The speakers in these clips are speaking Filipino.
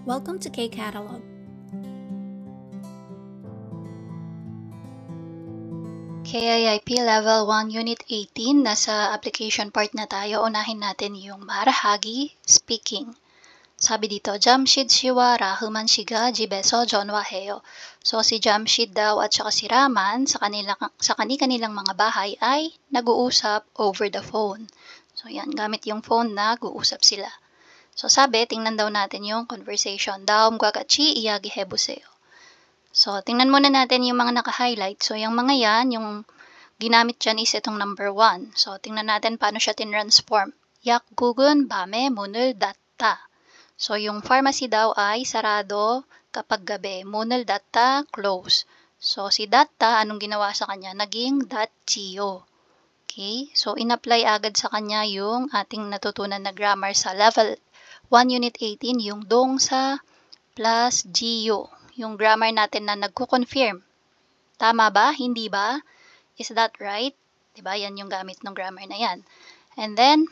Welcome to K-Catalog. KIIP Level 1 Unit 18, nasa application part na tayo. Unahin natin yung marahagi, speaking. Sabi dito, Jamshid Shiwa Rahuman Shiga Jibeso Jonwa Heo. So si Jamshid daw at saka si Raman sa kanilang mga bahay ay nag-uusap over the phone. So yan, gamit yung phone na nag-uusap sila. So sabi, tingnan daw natin yung conversation. Daum gwagachi iyagi hebuseo. So tingnan muna natin yung mga naka-highlight. So yung mga yan, yung ginamit dyan is itong number 1. So tingnan natin paano siya tinransform. Yakgugun bame munul datta. So yung pharmacy daw ay sarado kapag gabi. Munul datta, close. So si datta, anong ginawa sa kanya? Naging datchiyo. Okay? So in-apply agad sa kanya yung ating natutunan na grammar sa level 1 Unit 18, yung dongsa plus giyo. Yung grammar natin na nagko-confirm. Tama ba? Hindi ba? Is that right? Diba? Yan yung gamit ng grammar na yan. And then,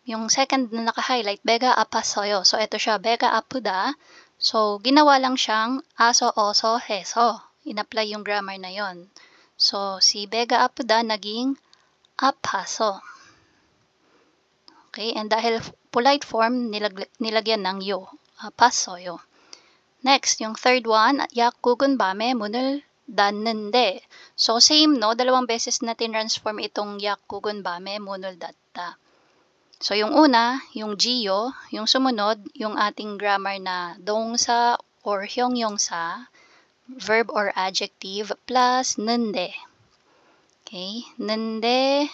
yung second na naka-highlight, bega apasoyo. So, ito siya, bega apuda. So, ginawa lang siyang aso, oso, heso. In-apply yung grammar na yon. So, si bega apuda naging apaso. Okay, and dahil polite form, nilagyan ng yo. Apasoyo. Next, yung third one, yakgugun bame munul dannende. So, same, no? Dalawang beses na tinransform itong yakgugun bame munul datta. So, yung una, yung giyo, yung sumunod, yung ating grammar na dongsa or hyongyongsa, verb or adjective, plus nende. Okay? Nende,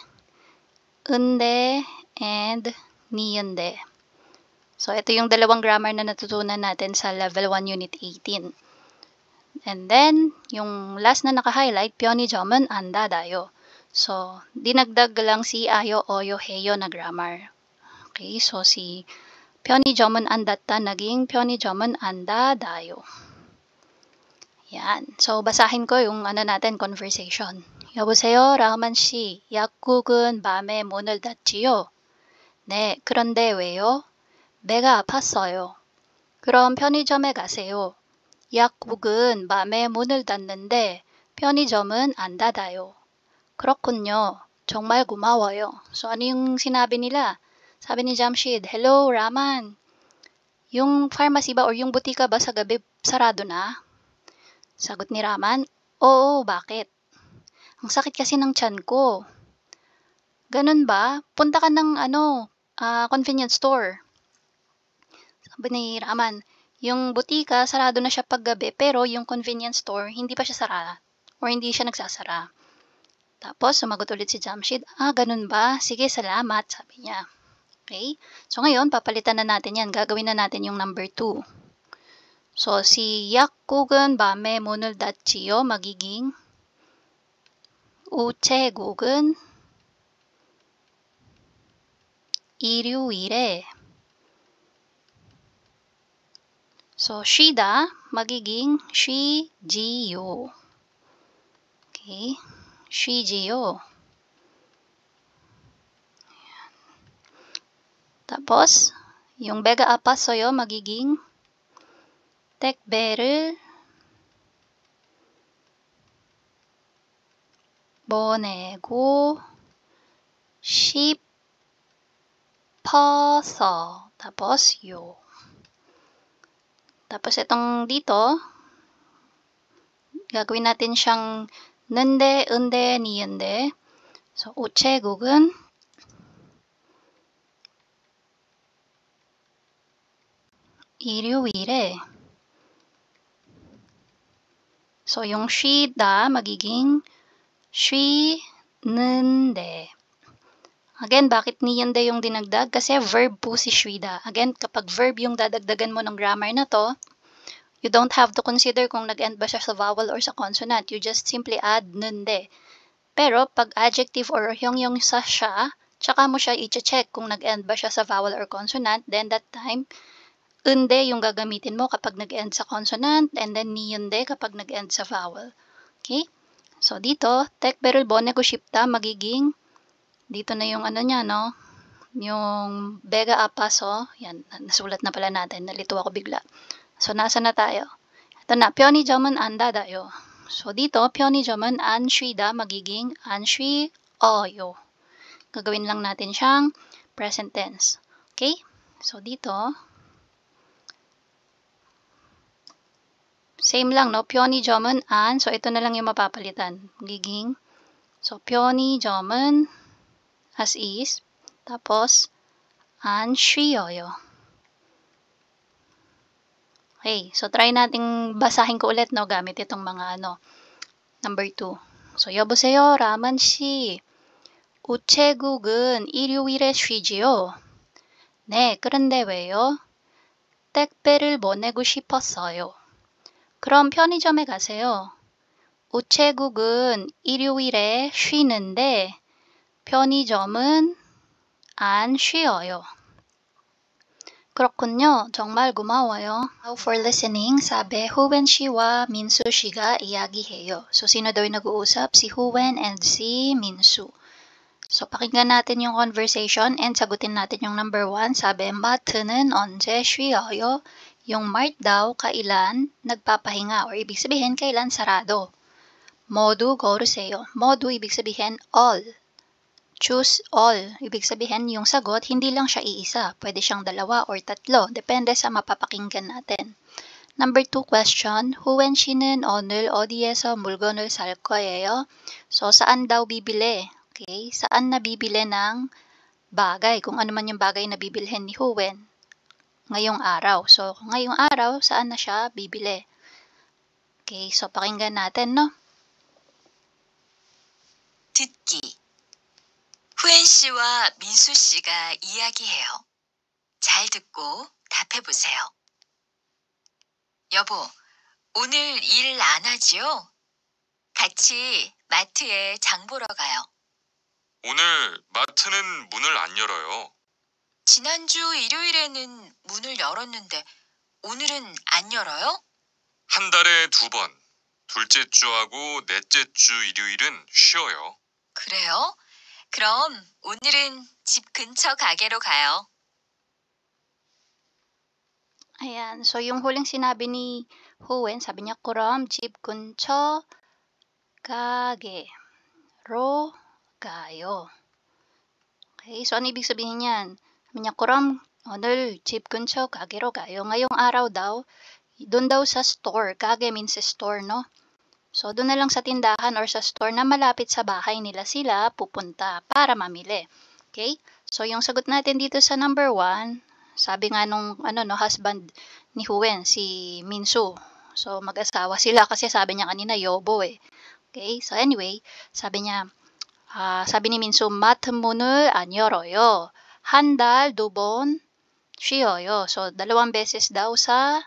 unde, and niyende. So, ito yung dalawang grammar na natutunan natin sa level 1 unit 18. And then, yung last na naka-highlight, 편의점은 안 닫아요. So, dinagdag lang si ayo, oyo, heyo na grammar. Okay, so si 편의점은 안 닫다 naging 편의점은 안 닫아요. Yan. So, basahin ko yung natin, conversation. 여보세요, 라흐만 씨. 약국은 밤에 문을 닫지요? 네, 그런데 왜요? 배가 아팠어요. 그럼 편의점에 가세요. 약국은 밤에 문을 닫는데 편의점은 안 닫아요. 그렇군요. 정말 고마워요. So, ano yung sinabi nila? Sabi ni Jamshid, Hello, Raman. Yung pharmacy ba or yung butika ba sa gabi sarado na? Sagot ni Raman, Oo, bakit? Ang sakit kasi ng tiyan ko. Ganun ba? Punta ka ng convenience store. Sabi ni Raman, yung butika sarado na siya paggabi pero yung convenience store hindi pa siya sara or hindi siya nagsasara. Tapos sumagot ulit si Jamshid, ganun ba? Sige, salamat, sabi niya. Okay? So ngayon, papalitan na natin yan. Gagawin na natin yung number 2. So si 약국은 밤에 문을 닫지요 magiging 우체국은 일요일에. So 쉬다 magiging 쉬지요. Okay? 쉬지요. Tapos, yung bega apasoyo magiging 택배를 보내고 싶어서. Tapos, yo. Tapos, itong dito, gagawin natin siyang 는데, 은데, 니은데. So, 우체국은 일요일에. So, yung 쉬다 magiging 쉬는데. Again, bakit niyende yung dinagdag? Kasi verb po si 쉬다. Again, kapag verb yung dadagdagan mo ng grammar na to, you don't have to consider kung nag-end ba siya sa vowel or sa consonant. You just simply add nende. Pero, pag adjective or hyongyong sa siya, tsaka mo siya i-check kung nag-end ba siya sa vowel or consonant, then that time, unde yung gagamitin mo kapag nag-end sa consonant, and then niyende kapag nag-end sa vowel. Okay? So, dito, 택배를 보내고 싶다 magiging, dito na yung niya, no? yung Bega Apaso, yan, nasulat na pala natin, nalito ako bigla. So, nasa na tayo? Ito na, 편의점은 안 닫아요. So, dito, 편의점은 안 쉬다, magiging 안 쉬어요. Gagawin lang natin siyang present tense. Okay? So, dito, same lang, no? 편의점은 안, so ito na lang yung mapapalitan. Magiging, so, 편의점은 as is, tapos, 안 쉬어요. Okay, so try nating basahin ko ulit, no, gamit itong mga number 2. So, 여보세요, 라만 씨. 우체국은 일요일에 쉬지요? 네, 그런데 왜요? 택배를 보내고 싶었어요. 그럼 편의점에 가세요. 우체국은 일요일에 쉬는데 편의점은 안 쉬어요. 그렇군요. 정말 고마워요. Now for listening, sabi Huwen 씨와 민수 씨가 이야기해요. So, sino daw yung nag-uusap? Si Huwen and si Minsu. So, pakinggan natin yung conversation and sagutin natin yung number 1. Sabi, 마트는 언제 쉬어요? Yung mart daw, kailan nagpapahinga? Or ibig sabihin, kailan sarado? 모두 고르세요. 모두 ibig sabihin all. Choose all. Ibig sabihin, yung sagot, hindi lang siya iisa. Pwede siyang 2 or 3. Depende sa mapapakinggan natin. Number 2 question, Huwen 씨는 오늘 어디에서 물건을 살 거예요? So, saan daw bibili? Okay, saan nabibili ng bagay? Kung ano man yung bagay na bibilhin ni Huwen ngayong araw. So, ngayong araw, saan na siya bibili? Okay, so pakinggan natin, no? 듣기. 후엔 씨와 민수 씨가 이야기해요. 잘 듣고 답해 보세요. 여보, 오늘 일 안 하지요? 같이 마트에 장 보러 가요. 오늘 마트는 문을 안 열어요. 지난주 일요일에는 문을 열었는데 오늘은 안 열어요? 한 달에 2번, 둘째 주하고 넷째 주 일요일은 쉬어요. 그래요? 그럼 오늘은 집 근처 가게로 가요. Ayan. So, yung huling sinabi ni Huwen, sabi niya, 그럼 집 근처 가게로 가요. Okay, so ano ibig sabihin niyan? Sabi niya, 그럼 오늘 집 근처 가게로 가요. Ngayong araw daw, doon daw sa store. Kage means store, no? So, doon na lang sa tindahan or sa store na malapit sa bahay nila sila pupunta para mamili. Okay? So, yung sagot natin dito sa number 1, sabi nga nung husband ni Huwen, si Minsu. So, mag-asawa sila kasi sabi niya kanina, yobo eh. Okay? So, anyway, sabi niya, sabi ni Minsu, 마트 문을 안 열어요. 한 달 2번 쉬어요. So, 2 beses daw sa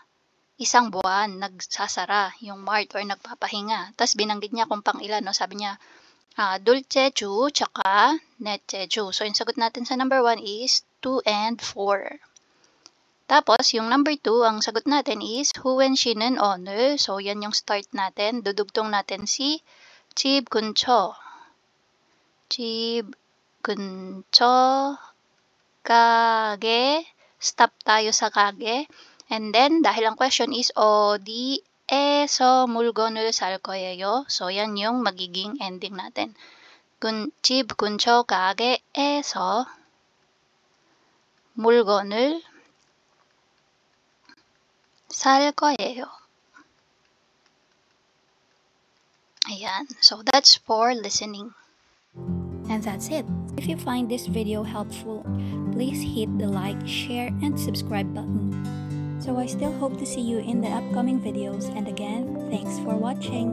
isang buwan nagsasara yung mart or nagpapahinga. Tapos binanggit niya kung pang ilan, no? Sabi niya, 둘째 주, tsaka 넷째 주. So, yung sagot natin sa number 1 is 2 and 4. Tapos, yung number 2, ang sagot natin is Huwen 씨는 오늘. So, yan yung start natin. Dudugtong natin si 집 근처. 집 근처 가게. Stop tayo sa 가게. And then, dahil ang question is, 어디에서 물건을 살 거예요? So, yan yung magiging ending natin. 집 근처 가게에서 물건을 살 거예요. Ayan. So, that's for listening. And that's it. If you find this video helpful, please hit the like, share, and subscribe button. So I still hope to see you in the upcoming videos, and again, thanks for watching.